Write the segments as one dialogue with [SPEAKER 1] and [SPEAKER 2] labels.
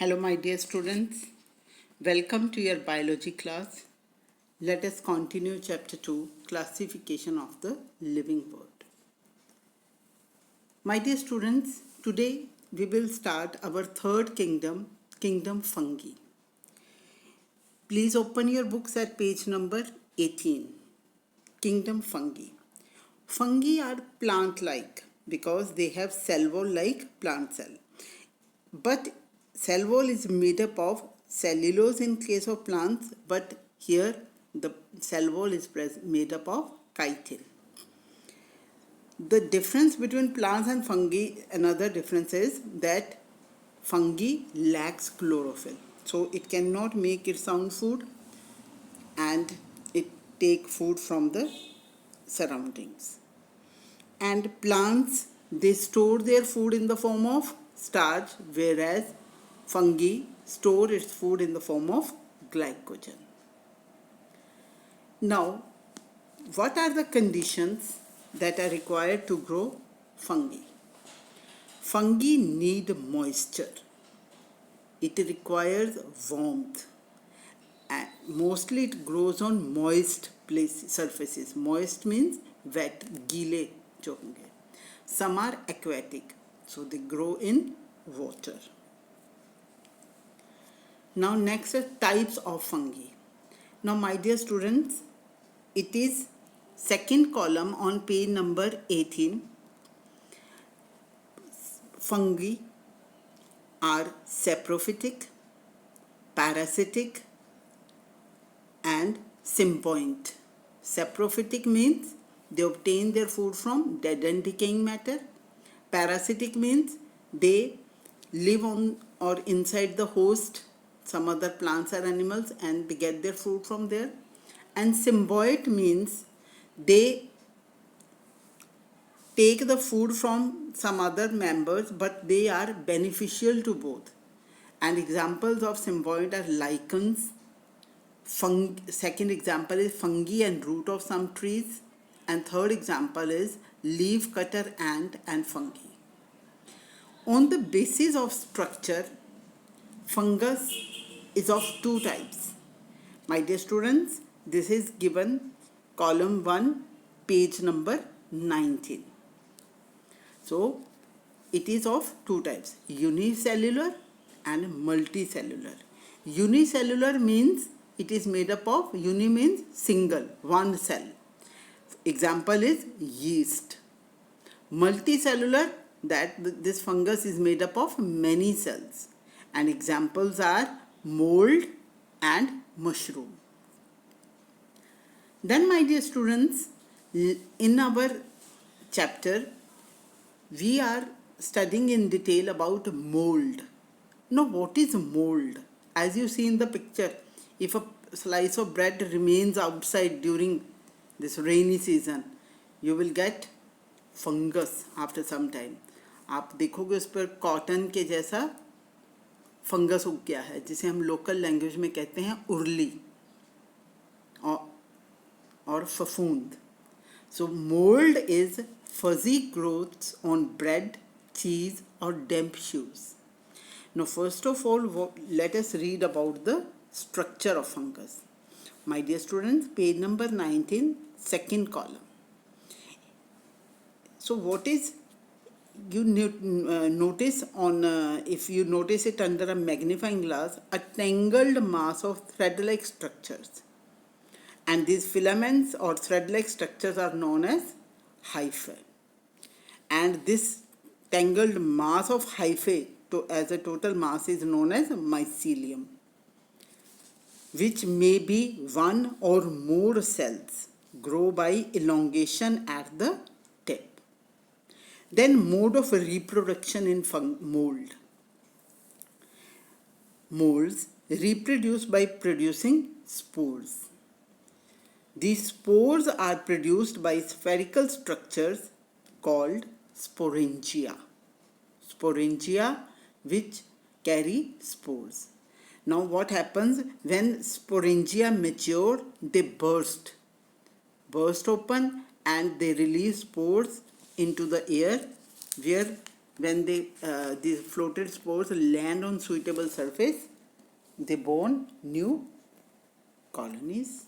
[SPEAKER 1] Hello my dear students, welcome to your biology class. Let us continue chapter 2, classification of the living world. My dear students, today we will start our third kingdom, kingdom fungi. Please open your books at page number 18, kingdom fungi. Fungi are plant-like because they have cell wall-like plant cell. But cell wall is made up of cellulose in case of plants, but here the cell wall is made up of chitin. The difference between plants and fungi, another difference is that fungi lacks chlorophyll. So it cannot make its own food and it take food from the surroundings. And plants, they store their food in the form of starch, whereas fungi store its food in the form of glycogen. Now, what are the conditions that are required to grow fungi? Fungi need moisture. It requires warmth. And mostly it grows on moist surfaces. Moist means wet, gile jo honge. Some are aquatic, so they grow in water. Now next are types of fungi. Now my dear students, it is second column on page number 18. Fungi are saprophytic, parasitic and symbiotic. Saprophytic means they obtain their food from dead and decaying matter. Parasitic means they live on or inside the host, some other plants or animals, and they get their food from there. And symbiote means they take the food from some other members, but they are beneficial to both. And examples of symbiote are lichens. Second example is fungi and root of some trees. And third example is leaf cutter ant and fungi. On the basis of structure, fungus is of two types. My dear students, this is given column 1, page number 19. So, it is of two types, unicellular and multicellular. Unicellular means it is made up of, uni means single, one cell. Example is yeast. Multicellular, that this fungus is made up of many cells. And examples are mold and mushroom. Then my dear students, in our chapter, we are studying in detail about mold. Now what is mold? As you see in the picture, if a slice of bread remains outside during this rainy season, you will get fungus after some time. आप देखोगे उस पर cotton के जैसा fungus उग गया है, जिसे हम लोकल लैंग्वेज में कहते हैं उर्ली और फफूंद. So mold is fuzzy growths on bread, cheese or damp shoes. Now first of all, let us read about the structure of fungus. My dear students, page number 19, second column. So what is, you notice on, if you notice it under a magnifying glass, a tangled mass of thread-like structures. And these filaments or thread-like structures are known as hyphae. And this tangled mass of hyphae as a total mass is known as mycelium, which may be one or more cells, grow by elongation at the tip. Then mode of reproduction in mold. Molds reproduce by producing spores. These spores are produced by spherical structures called sporangia. Sporangia which carry spores. Now what happens when sporangia mature? They burst open and they release spores into the air, where when these floated spores land on suitable surface, they born new colonies.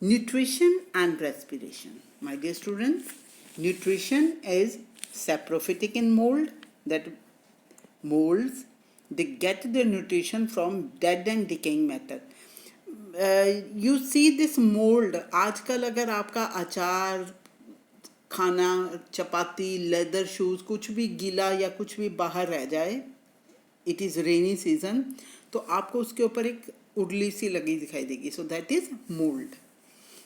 [SPEAKER 1] Nutrition and respiration. My dear students, nutrition is saprophytic in mold, that molds, they get their nutrition from dead and decaying matter. You see this mold, आजकल अगर आपका अचार, खाना, चपाती, leather shoes, कुछ भी गीला या कुछ भी बाहर रह जाए, इट इज़ रेनी सीजन, तो आपको उसके ऊपर एक उड़ली सी लगी दिखाई देगी, सो दैट इज़ मोल्ड.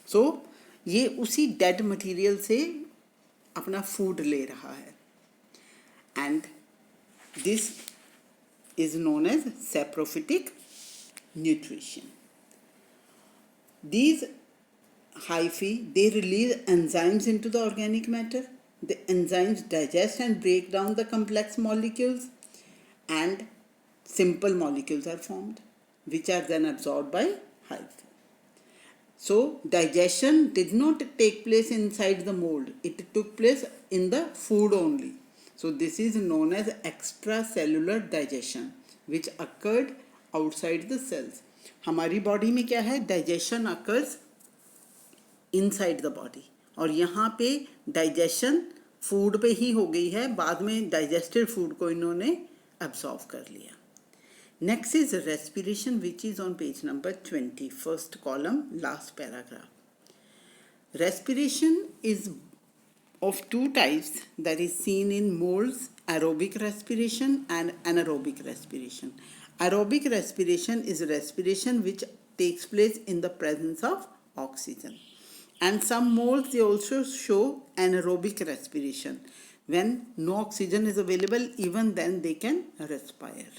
[SPEAKER 1] सो ये उसी डेड मटेरियल से अपना फूड ले रहा है, and this is known as saprophytic nutrition. These hyphae, they release enzymes into the organic matter. The enzymes digest and break down the complex molecules, and simple molecules are formed, which are then absorbed by hyphae. So digestion did not take place inside the mold, it took place in the food only. So this is known as extracellular digestion, which occurred outside the cells. हमारी body में क्या है, digestion occurs inside the body, और यहाँ पे digestion food पे ही हो गई है, बाद में डाइजेस्टेड फूड को इन्होंने एब्जॉर्व कर लिया. Next is respiration, which is on page number 20, first column, last paragraph. Respiration is of two types that is seen in molds: aerobic respiration and anaerobic respiration. Aerobic respiration is respiration which takes place in the presence of oxygen, and some molds, they also show anaerobic respiration. When no oxygen is available, even then they can respire.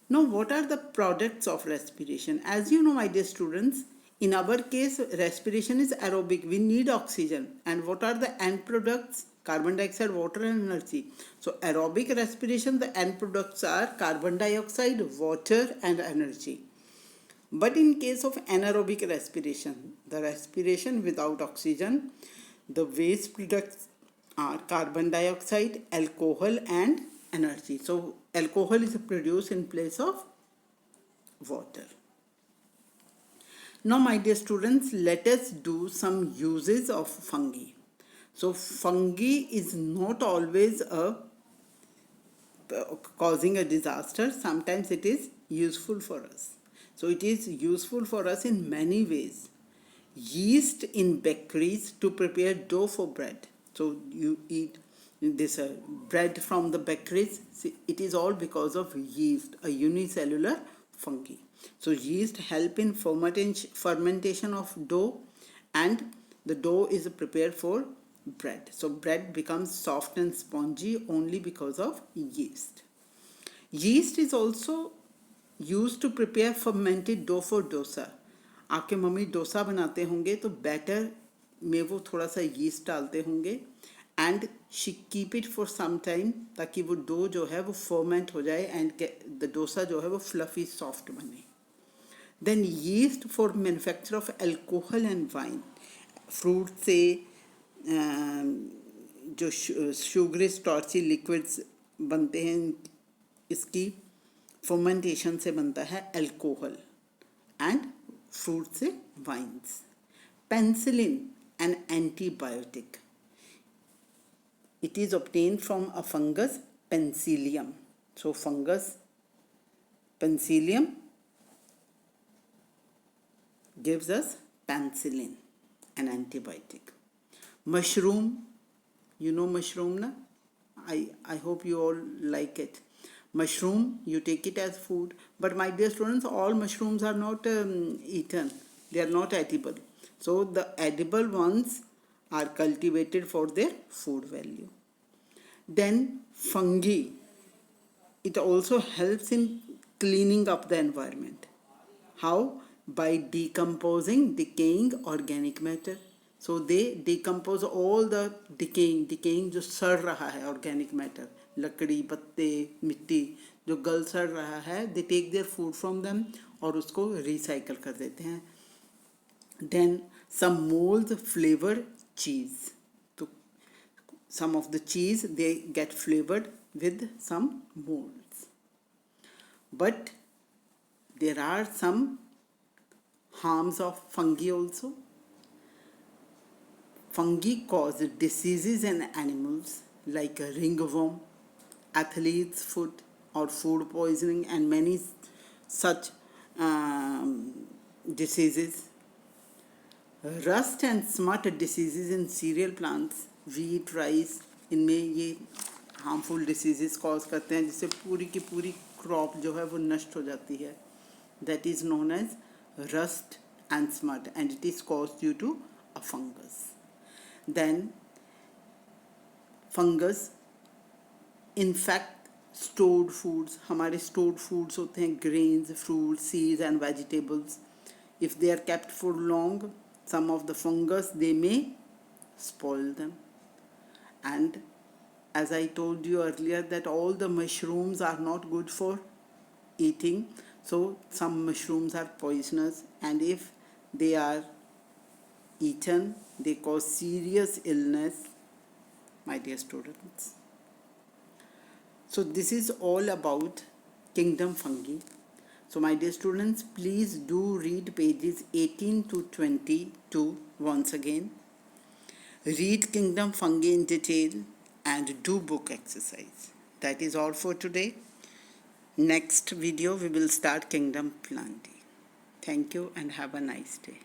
[SPEAKER 1] Now, what are the products of respiration? As you know, my dear students, in our case, respiration is aerobic. We need oxygen. And what are the end products? Carbon dioxide, water, and energy. So, aerobic respiration, the end products are carbon dioxide, water, and energy. But in case of anaerobic respiration, the respiration without oxygen, the waste products are carbon dioxide, alcohol, and energy. So, alcohol is produced in place of water. Now, my dear students, let us do some uses of fungi. So, fungi is not always causing a disaster. Sometimes it is useful for us. So, it is useful for us in many ways. Yeast in bakeries to prepare dough for bread. So, you eat this bread from the bakeries. See, it is all because of yeast, a unicellular fungi. So yeast help in fermentation of dough, and the dough is prepared for bread. So bread becomes soft and spongy only because of yeast. Yeast is also used to prepare fermented dough for dosa. आपके mummy dosa बनाते होंगे तो batter में वो थोड़ा सा yeast डालते होंगे, and she keep it for some time ताकि वो डो जो है वो ferment हो जाए and the डोसा जो है वो fluffy soft बने. Then yeast for manufacture of alcohol and wine. Fruit से जो शुगरी स्टार्ची लिक्विड्स बनते हैं, इसकी फर्मेंटेशन से बनता है अल्कोहल, एंड फ्रूट से wines. Penicillin, an antibiotic. It is obtained from a fungus, Penicillium. So fungus Penicillium gives us penicillin, an antibiotic. Mushroom, you know mushroom na? I hope you all like it. Mushroom, you take it as food, but my dear students, all mushrooms are not eaten. They are not edible. So the edible ones are cultivated for their food value. Then fungi, it also helps in cleaning up the environment. How? By decomposing decaying organic matter. So they decompose all the decaying जो सड़ रहा है organic matter, लकड़ी, पत्ते, मिट्टी जो गल सड़ रहा है, they take their food from them और उसको recycle कर देते हैं. Then some molds flavor cheese. तो some of the cheese, they get flavored with some molds. But there are some harms of fungi also. Fungi cause diseases in animals like a ringworm, athlete's foot, or food poisoning, and many such diseases. Rust and smut diseases in cereal plants, wheat, rice, इनमें ये harmful diseases cause करते हैं, जिससे पूरी की पूरी crop जो है वो नष्ट हो जाती है. That is known as rust and smut, and it is caused due to a fungus. Then fungus infect stored foods. हमारे stored foods होते हैं grains, fruits, seeds and vegetables. If they are kept for long, some of the fungus, they may spoil them. And as I told you earlier, that all the mushrooms are not good for eating. So some mushrooms are poisonous, and if they are eaten, they cause serious illness, my dear students. So this is all about kingdom fungi. So my dear students, please do read pages 18 to 22 once again. Read kingdom fungi in detail and do book exercise. That is all for today. Next video we will start kingdom plant. Thank you and have a nice day.